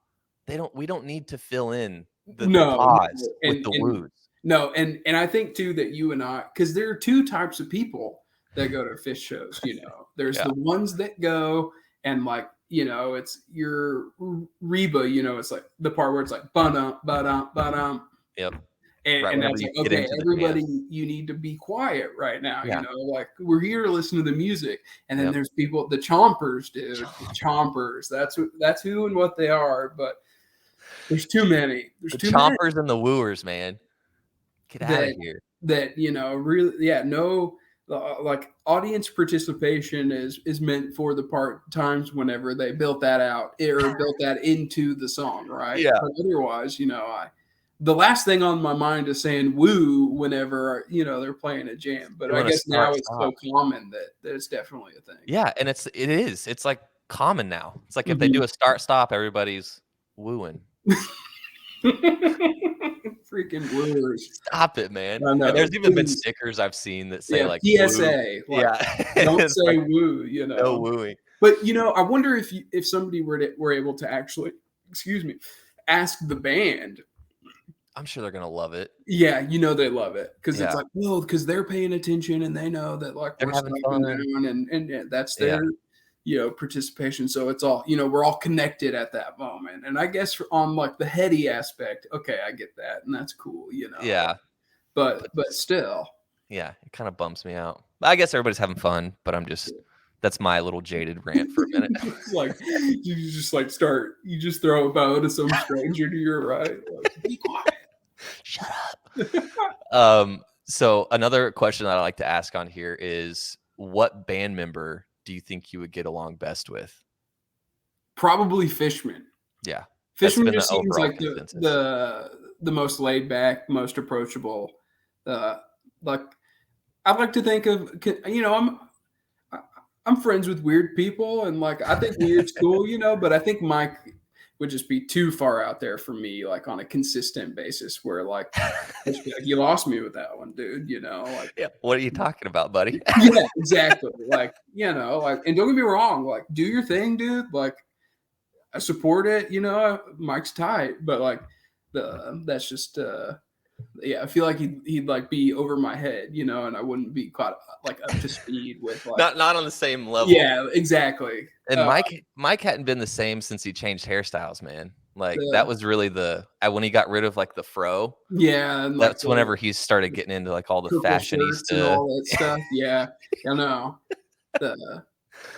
we don't need to fill in the No, pause no, with the woos. no, and I think too that you and I, because there are two types of people that go to Phish shows. There's Yeah. the ones that go and like it's your Reba. It's like the part where it's like ba-dum ba-dum ba-dum. Yep. And, Right and whenever that's you like, get okay, into the everybody, jam. you need to be quiet right now. Yeah. Like we're here to listen to the music. And then Yep. there's people, the chompers, dude, the chompers. That's who and what they are. But there's too many. There's The too many chompers and the wooers, man. Get out of here. that really, yeah, no, like audience participation is meant for the times whenever they built that out or built that into the song, right? Yeah. But otherwise, the last thing on my mind is saying woo whenever they're playing a jam. But I guess now it's so common that it's definitely a thing. Yeah, and it is. It's like common now. It's like if they Mhm. do a start stop, everybody's wooing. Freaking wooers. Stop it, man. I know. And there's even been Please. stickers I've seen that say Yeah, like woo. PSA. Like, Yeah. don't It's say like, woo, no wooing. But I wonder if somebody were able to actually, ask the band. I'm sure they're gonna love it. Yeah, they love it because it's Yeah. like, well, because they're paying attention and they know that like They're we're having stopping fun. down and that's their participation. So it's all we're all connected at that moment. And I guess on like the heady aspect, okay, I get that, and that's cool, Yeah. But still, yeah, it kind of bums me out. I guess everybody's having fun, but that's my little jaded rant for a minute. It's like you just like you just throw a bow to some stranger to your right. Like, be quiet. Shut up. So another question that I like to ask on here is, what band member do you think you would get along best with? Probably Fishman. Yeah. Fishman just seems like consensus. the most laid back, most approachable. Like I'd like to think of I'm friends with weird people, and like I think weird's cool, but I think Mike would just be too far out there for me, like on a consistent basis, where like you lost me with that one, dude. Like yeah, what are you talking about, buddy? yeah, exactly. Like like, and don't get me wrong, like do your thing, dude. Like I support it, Mike's tight, but like that's just I feel like he'd like be over my head, and I wouldn't be quite like up to speed with like not on the same level. Yeah, exactly. And Mike hadn't been the same since he changed hairstyles, man. Like that was really when he got rid of like the fro. Yeah, and that's whenever he started getting into like all the fashionista and all that stuff. Yeah, I know.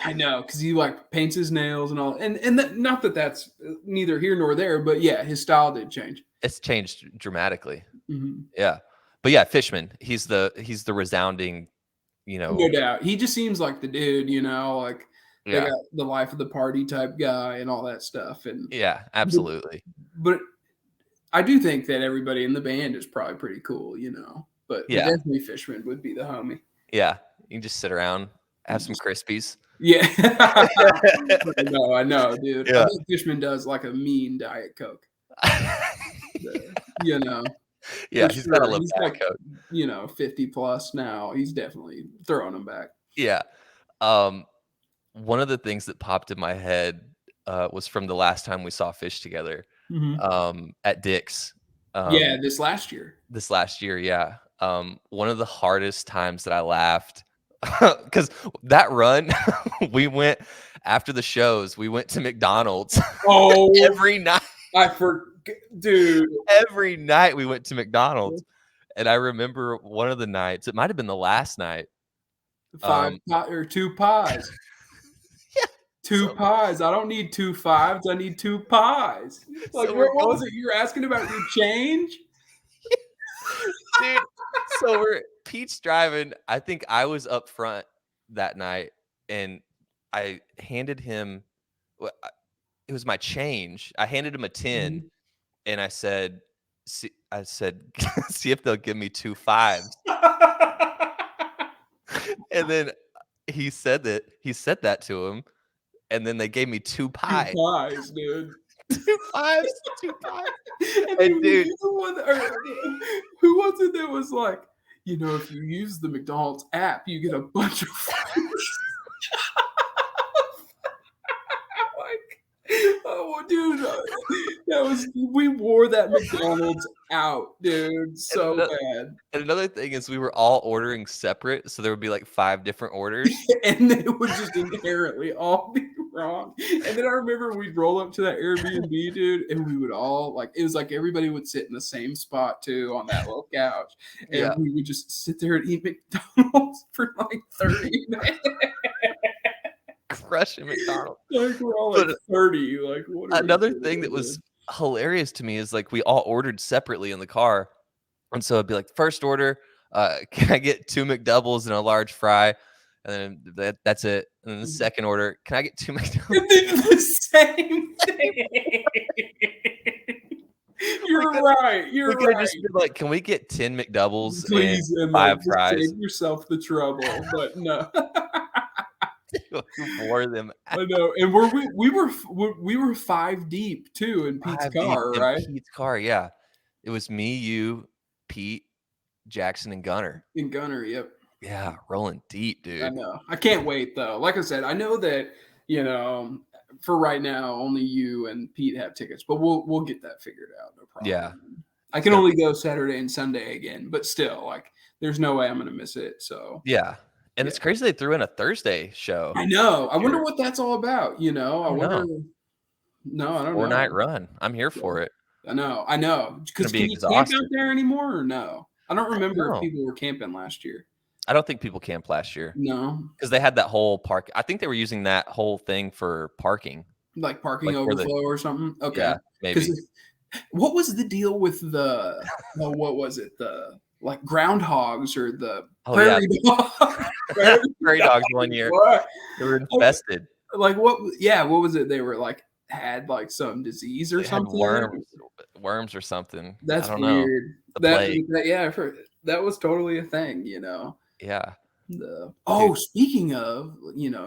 I know, because he like paints his nails and all, and not that that's neither here nor there, but yeah, his style did change. It's changed dramatically. Mm-hmm. Yeah, but yeah, Fishman, he's the resounding, no doubt. He just seems like the dude, like they got the life of the party type guy and all that stuff. And yeah, absolutely. But I do think that everybody in the band is probably pretty cool, But definitely Fishman would be the homie. Yeah, you can just sit around, have some Krispies. Yeah. I know, dude. Yeah. I think Fishman does like a mean Diet Coke. Yeah, he's got a little Diet Coke. 50 plus now. He's definitely throwing them back. Yeah. One of the things that popped in my head was from the last time we saw Phish together at Dick's. This last year. Yeah. One of the hardest times that I laughed, because that run, we went after the shows, we went to McDonald's. Oh, every night. I forget, dude. Every night we went to McDonald's. And I remember one of the nights, it might have been the last night. 2 pies. Yeah. 2 pies. I don't need 2 5s. I need 2 pies. Like, what was it? You're asking about your change? Dude, so Pete's driving. I think I was up front that night, and I handed him, it was my change. I handed him a 10, and I said, see if they'll give me 2 5s. And then he said that to him, and then they gave me 2 pies. 2 pies, dude. 2 5s, 2 pies. And dude, who was it that was like, if you use the McDonald's app, you get a bunch of like, oh, dude, that We wore that McDonald's out, dude, so bad. And another thing is we were all ordering separate, so there would be like 5 different orders. And they would just inherently all be wrong. And then I remember we'd roll up to that Airbnb, dude, and we would all like it was like everybody would sit in the same spot too on that little couch. And Yeah. we would just sit there and eat McDonald's for like 30 minutes. Crushing McDonald's. Like we're all like 30. Like what are we Another doing, thing that man? was hilarious to me is like we all ordered separately in the car. And so it'd be like, first order, can I get 2 McDoubles and a large fry? And then that's it. And then the second order, can I get 2 McDoubles? And then the same thing. You're right. You're We could have right. just been like, can we get 10 McDoubles Please, and and 5 like, fries? save yourself the trouble, but no. Who wore them I know, and we were 5 deep too in Pete's 5 deep car, in right? Pete's car, yeah. It was me, you, Pete, Jackson, and Gunner. In Gunner, yep. Yeah, rolling deep, I dude. know. I can't wait though. Like I said, I know that for right now, only you and Pete have tickets, but we'll get that figured out. No problem. Yeah. I can only go Saturday and Sunday again, but still, like, there's no way I'm gonna miss it. So Yeah. And it's crazy they threw in a Thursday show. I know. I wonder what that's all about. I wonder. No, I don't know. 4-night run. I'm here for it. I know. Because be can you camp exhausted. out there anymore or no? I don't remember know. if people were camping last year. I don't think people camped last year No, because they had that whole park. I think they were using that whole thing for parking. like parking Like for the- overflow or something. Okay, Yeah, maybe. What was the deal with the? Well, what was it? The like groundhogs or the prairie dogs? Prairie dogs one year. What? They were infested. Like what? Yeah, what was it? They were like had like some disease or They had something. worms or something. That's I don't know. weird. The plague. Yeah, I've heard, that was totally a thing. Yeah. Speaking of,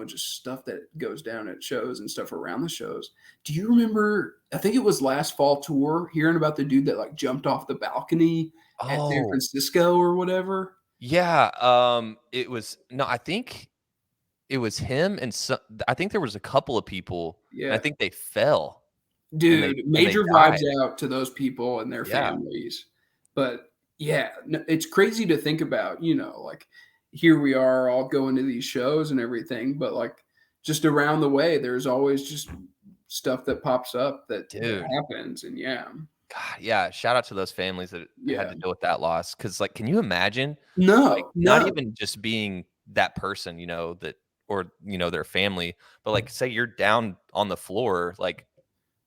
just stuff that goes down at shows and stuff around the shows. Do you remember, I think it was last fall tour, hearing about the dude that like jumped off the balcony at San Francisco or whatever? Yeah. I think it was him and I think there was a couple of people. Yeah. And I think they fell. Dude, major died. vibes out to those people and their families. But yeah, it's crazy to think about, like here we are all going to these shows and everything, but like just around the way, there's always just stuff that pops up that happens. And God, yeah. Shout out to those families that had to deal with that loss. Cause like, can you imagine? No. Not even just being that person, that, or, their family, but like say you're down on the floor, like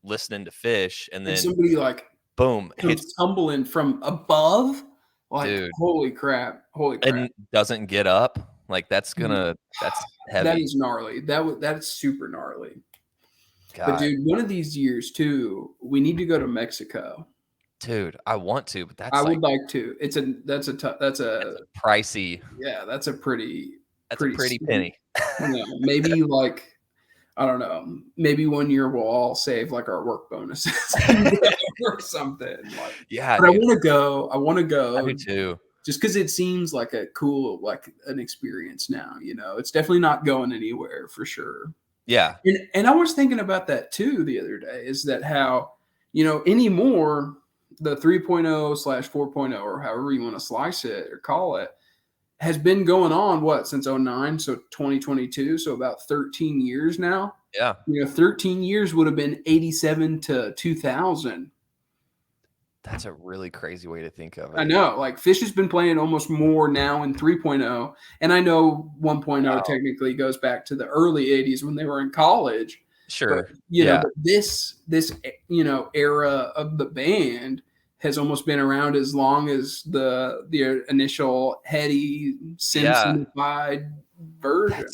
listening to Phish and then somebody like boom, comes tumbling from above. Like, dude. Holy crap. And doesn't get up. Like that's heavy. That is gnarly. That's super gnarly. God. But dude, one of these years too, we need to go to Mexico. Dude, I want to, but I would like to. That's a pricey. Yeah, that's a pretty penny. Maybe like I don't know. Maybe one year we'll all save like our work bonuses or something. Yeah, but dude. I want to go. I do too. Just because it seems like a cool, like an experience now. It's definitely not going anywhere for sure. Yeah. And I was thinking about that too the other day. Is that how anymore the 3.0/4.0 or however you want to slice it or call it has been going on since 2009, so 2022, so about 13 years now. Yeah. 13 years would have been 87 to 2000. That's a really crazy way to think of it. I know, like Phish has been playing almost more now in 3.0, and I know 1.0 technically goes back to the early 80s when they were in college. Sure. But, but this era of the band has almost been around as long as the initial heady Simpsonified version.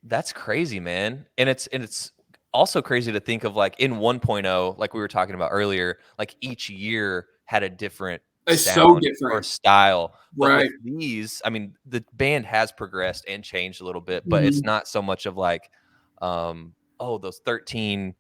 That's crazy, man. And it's also crazy to think of like in 1.0, like we were talking about earlier, like each year had a different sound or style. But right. With these, I mean, the band has progressed and changed a little bit, but it's not so much of like, those 13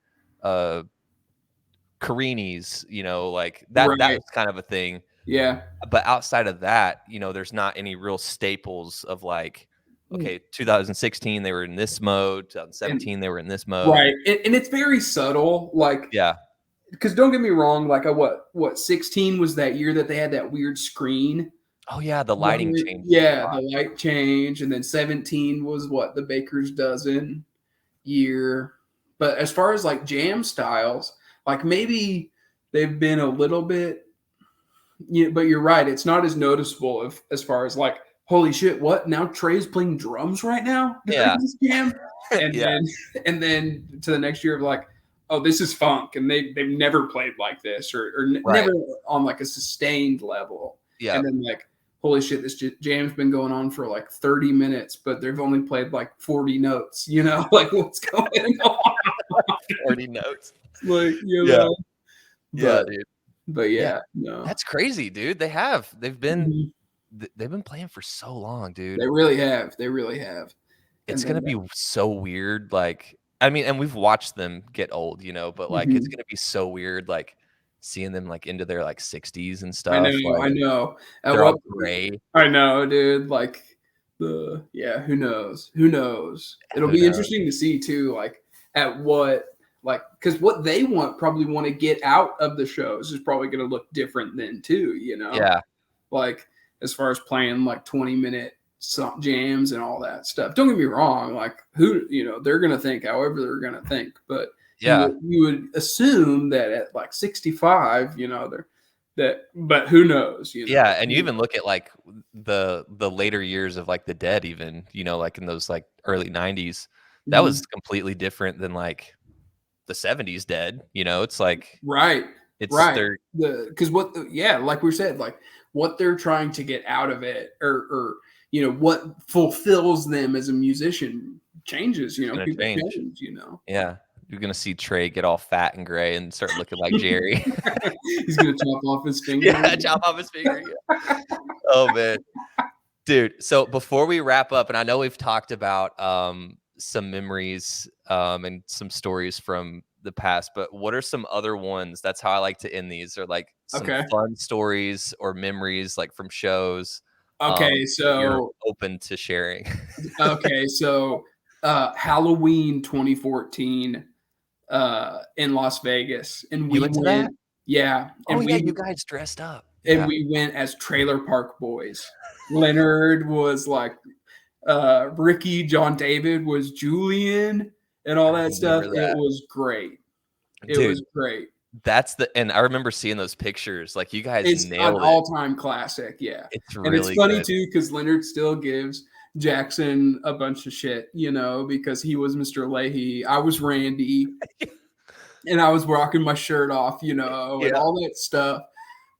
Carinis, like that was kind of a thing. Yeah. But outside of that, there's not any real staples of like, okay, 2016 they were in this mode, 2017 they were in this mode. Right. And it's very subtle. Like, yeah. because don't get me wrong, like what 16 was that year that they had that weird screen. Oh yeah, the lighting changed a Yeah, lot. the light change, and then 17 was what the Baker's Dozen year. But as far as like jam styles, like maybe they've been a little bit, but you're right, it's not as noticeable as far as like, holy shit, what? Now Trey's playing drums right now during Yeah. this jam, and Yeah. then to the next year of like, oh, this is funk, and they've never played like this or Right. never on like a sustained level, Yeah. and then like, holy shit, this jam's been going on for like 30 minutes, but they've only played like 40 notes, like what's going on? 40 notes. Like, Yeah. Yeah, but, dude. but Yeah. yeah, no. That's crazy, dude. They've been Mhm. they've been playing for so long, dude. They really have. They really have. It's And gonna then be so weird. Like, I mean, and we've watched them get old, but like it's gonna be so weird, like seeing them like into their like 60s and I stuff. Like know. At they're what all gray. I know, dude. Like who knows? Who knows? It'll Who be knows? interesting to see too, like at what because what they probably want to get out of the shows is probably going to look different then too. Yeah. Like as far as playing like 20-minute jams and all that stuff. Don't get me wrong, like they're going to think however they're going to think, but Yeah. you would assume that at like 65, but who knows, Yeah. And you even look at like the later years of like the Dead, even, like in those like early 90s, that was completely different than like the 70s Dead. It's like right. their Because like we said, like what they're trying to get out of it, or what fulfills them as a musician changes. gonna People change. change. Yeah. You're gonna see Trey get all fat and gray and start looking like Jerry. He's gonna chop off his finger. Yeah, chop off his finger. Yeah. Oh man, dude. So before we wrap up, and I know we've talked about some memories and some stories from the past, but what are some other ones? That's how I like to end these, or like some Okay. fun stories or memories like from shows. Okay, You're so open to sharing. Halloween 2014 in Las Vegas, and You we went to that? went. Yeah, Oh yeah, you guys dressed up. and Yeah. we went as Trailer Park Boys. Leonard was like Ricky, John David was Julian, and all I that stuff. remember It that. was great. It Dude, was great. and I remember seeing those pictures. Like you guys It's an nailed it. all-time classic. Yeah, It's and it's really funny good. too because Leonard still gives Jackson a bunch of shit, because he was Mr. Leahy. I was Randy, and I was rocking my shirt off, and all that stuff.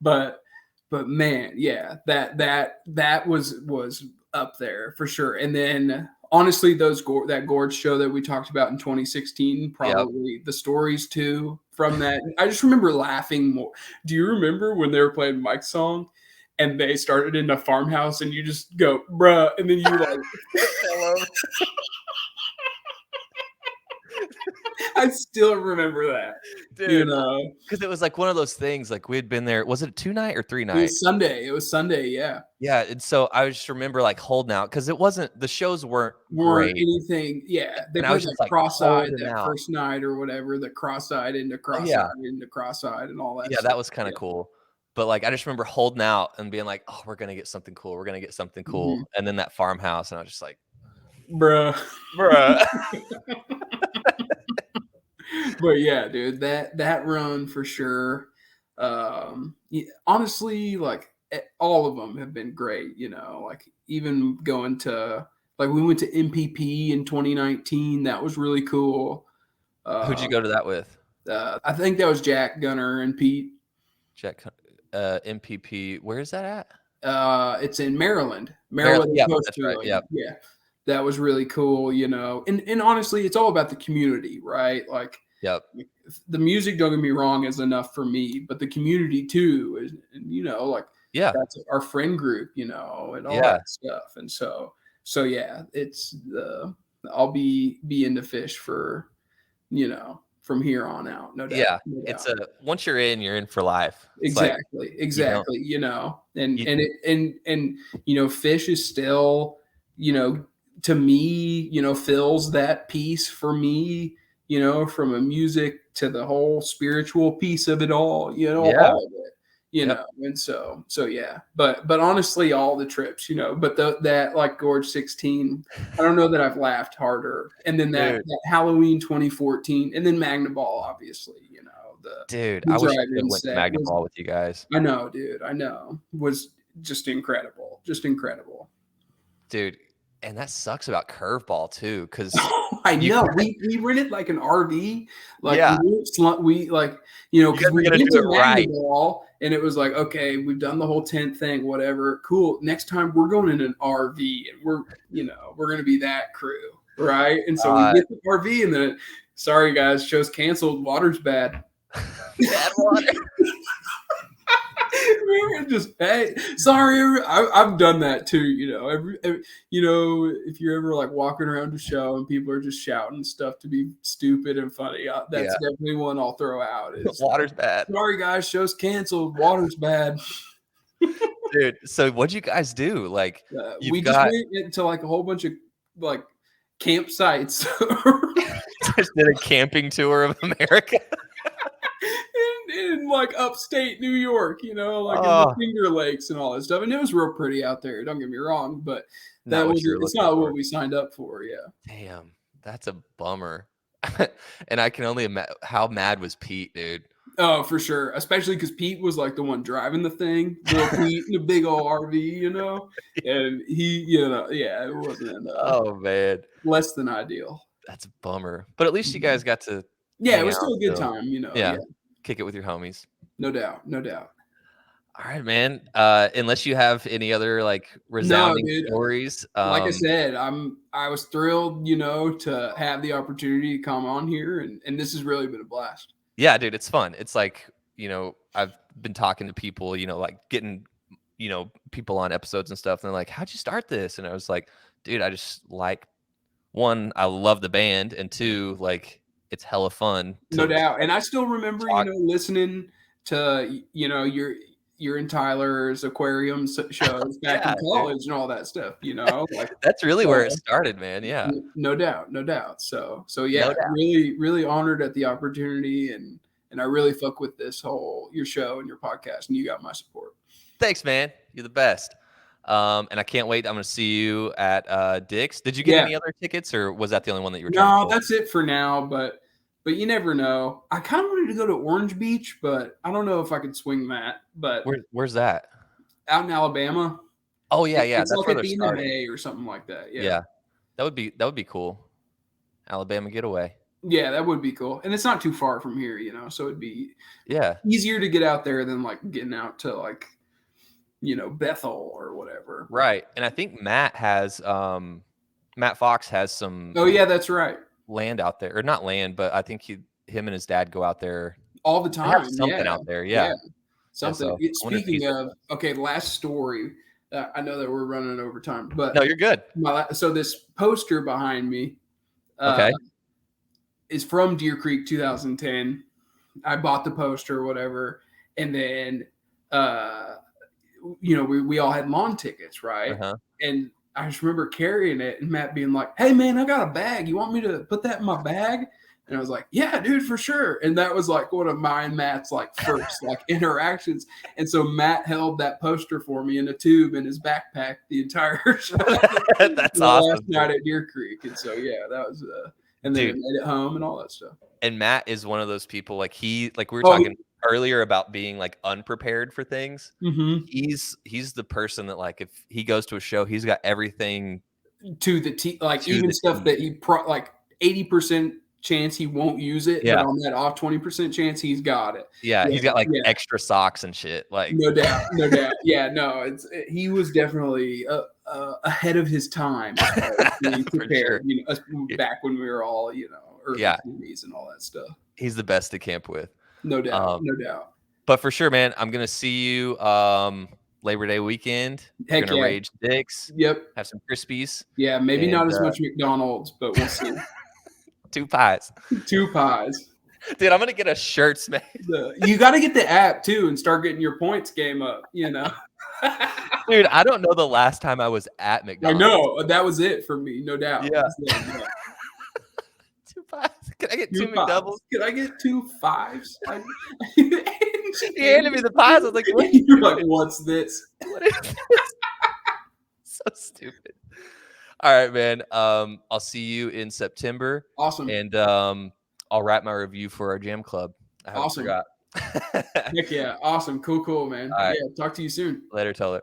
But man, yeah, that was up there for sure. And then honestly, that Gorge show that we talked about in 2016, probably the stories too from that. I just remember laughing more. Do you remember when they were playing Mike's song and they started in a farmhouse and you just go, bruh, and then you like I still remember that. Dude, because it was like one of those things, like we had been there. Was it 2-night or 3-night? It was Sunday, yeah. Yeah, and so I just remember like holding out because the shows weren't great. Anything, yeah. They And I played was just like like cross-eyed holding that out. first night or whatever, the cross-eyed into Oh, cross-eyed into cross-eyed and all that yeah, stuff. that was kind of cool. But like I just remember holding out and being like, "Oh, we're gonna get something cool. We're gonna get something cool." And then that farmhouse, and I was just like, Bruh. "Bruh." But yeah, dude, that run for sure. Honestly, like all of them have been great. Like even going to we went to MPP in 2019. That was really cool. Who'd you go to that with? I think that was Jack, Gunner, and Pete. Jack, MPP. Where is that at? It's in Maryland. Maryland. Yeah, that's right. Yeah. Yeah. That was really cool, and honestly, it's all about the community, right? Like, yep. The music, don't get me wrong, is enough for me, but the community too is, that's our friend group, and all that stuff. And so yeah, it's I'll be into Phish for, from here on out. No doubt. Yeah. No It's doubt. once you're in, you're in for life. It's exactly. And Phish is still, to me, fills that piece for me, from a music to the whole spiritual piece of it all, Yeah. all of it, and so yeah. But honestly, all the trips, but that like Gorge 16, I don't know that I've laughed harder. And then that Halloween 2014, and then Magna Ball, obviously, Dude, the I wish I could drive-in have went to set Magna was, Ball with you guys. I know, dude, I know, was just incredible, Dude. And that sucks about Curveball too, because I know we rented like an RV, like Yeah. we like You because guys are we gonna went do to it right. Magna Ball, and it was like, okay, we've done the whole tent thing, whatever, cool. Next time we're going in an RV, and we're gonna be that crew, right? And so we get the RV, and then sorry guys, show's canceled. Water's bad. Bad water. We were just, hey, sorry, I've done that too. Every if you're ever like walking around a show and people are just shouting stuff to be stupid and funny, that's definitely one I'll throw out. Is, Water's bad. Sorry guys, show's canceled. Water's bad. Dude, so what'd you guys do? Like, we just went into like a whole bunch of like campsites. Just did a camping tour of America. in like upstate New York, like in the Finger Lakes and all that stuff. And it was real pretty out there. Don't get me wrong, but it's not what we signed up for. Yeah. Damn, that's a bummer. And I can only imagine how mad was Pete, dude. Oh, for sure. Especially because Pete was like the one driving the thing. Little Pete in a big old RV, and he, it wasn't. Oh man, less than ideal. That's a bummer. But at least you guys got to. Yeah, it was still a good time, Yeah. Kick it with your homies. No doubt. All right, man. Unless you have any other like resounding stories. Like I said, I was thrilled, to have the opportunity to come on here, and this has really been a blast. Yeah, dude, it's fun. It's like, I've been talking to people, like getting, people on episodes and stuff, and they're like, how'd you start this? And I was like, dude, I just like, one, I love the band, and two, like, it's hella fun. No doubt. And I still remember, listening to, your and Tyler's aquarium shows back in college and all that stuff, like that's really where it started, man. Yeah. No doubt. So yeah, really, really honored at the opportunity, and I really fuck with your show and your podcast, and you got my support. Thanks, man. You're the best. And I can't wait. I'm going to see you at Dick's. Did you get any other tickets, or was that the only one that you were trying to pull? That's it for now, but you never know. I kind of wanted to go to Orange Beach, but I don't know if I could swing that. But where's that? Out in Alabama. Oh yeah. It's that's like where at they're the end of May or something like that. Yeah. That would be cool. Alabama getaway. Yeah, that would be cool. And it's not too far from here, so it'd be easier to get out there than like getting out to like, Bethel or whatever. Right. And I think Matt Fox has some. Oh yeah, that's right. Land out there, or not land, but I think him and his dad go out there all the time. Something out there. Yeah. Something. Speaking of, okay, last story. I know that we're running over time, but no, you're good. So this poster behind me, is from Deer Creek 2010. I bought the poster or whatever, and then we all had lawn tickets, right? And I just remember carrying it and Matt being like, hey man, I got a bag. You want me to put that in my bag? And I was like, yeah, dude, for sure. And that was like one of my and Matt's like first like interactions. And so Matt held that poster for me in a tube in his backpack the entire show. That's awesome. Last night at Deer Creek. And so, yeah, that was, and then I made it home and all that stuff. And Matt is one of those people, like we were talking earlier about being like unprepared for things. Mm-hmm. He's the person that like, if he goes to a show, he's got everything to the T, like even stuff that he like 80% chance he won't use it, but on that off 20% chance he's got it. Yeah, he's got like extra socks and shit. Like no doubt. Yeah, no, he was definitely ahead of his time. Being prepared, sure. Back when we were all early 20s and all that stuff. He's the best to camp with. No doubt. But for sure, man, I'm gonna see you Labor Day weekend. You're gonna rage Dick's. Yep. Have some Krispies. Yeah, maybe not as much McDonald's, but we'll see. 2 pies. 2 pies. Dude, I'm gonna get a shirt smash. You got to get the app too and start getting your points game up. Dude, I don't know the last time I was at McDonald's. I know that was it for me, no doubt. Yeah. 2 pies. Can I get 2 2 fives. McDoubles? Can I get 2 5s? He handed me the pies. I was like, what? You're like, what's this? What is this? So stupid. All right, man. I'll see you in September. Awesome. And I'll wrap my review for our jam club. I haven't Awesome. forgot. Heck yeah. Awesome. Cool, man. All right. Yeah. Talk to you soon. Later, Toler.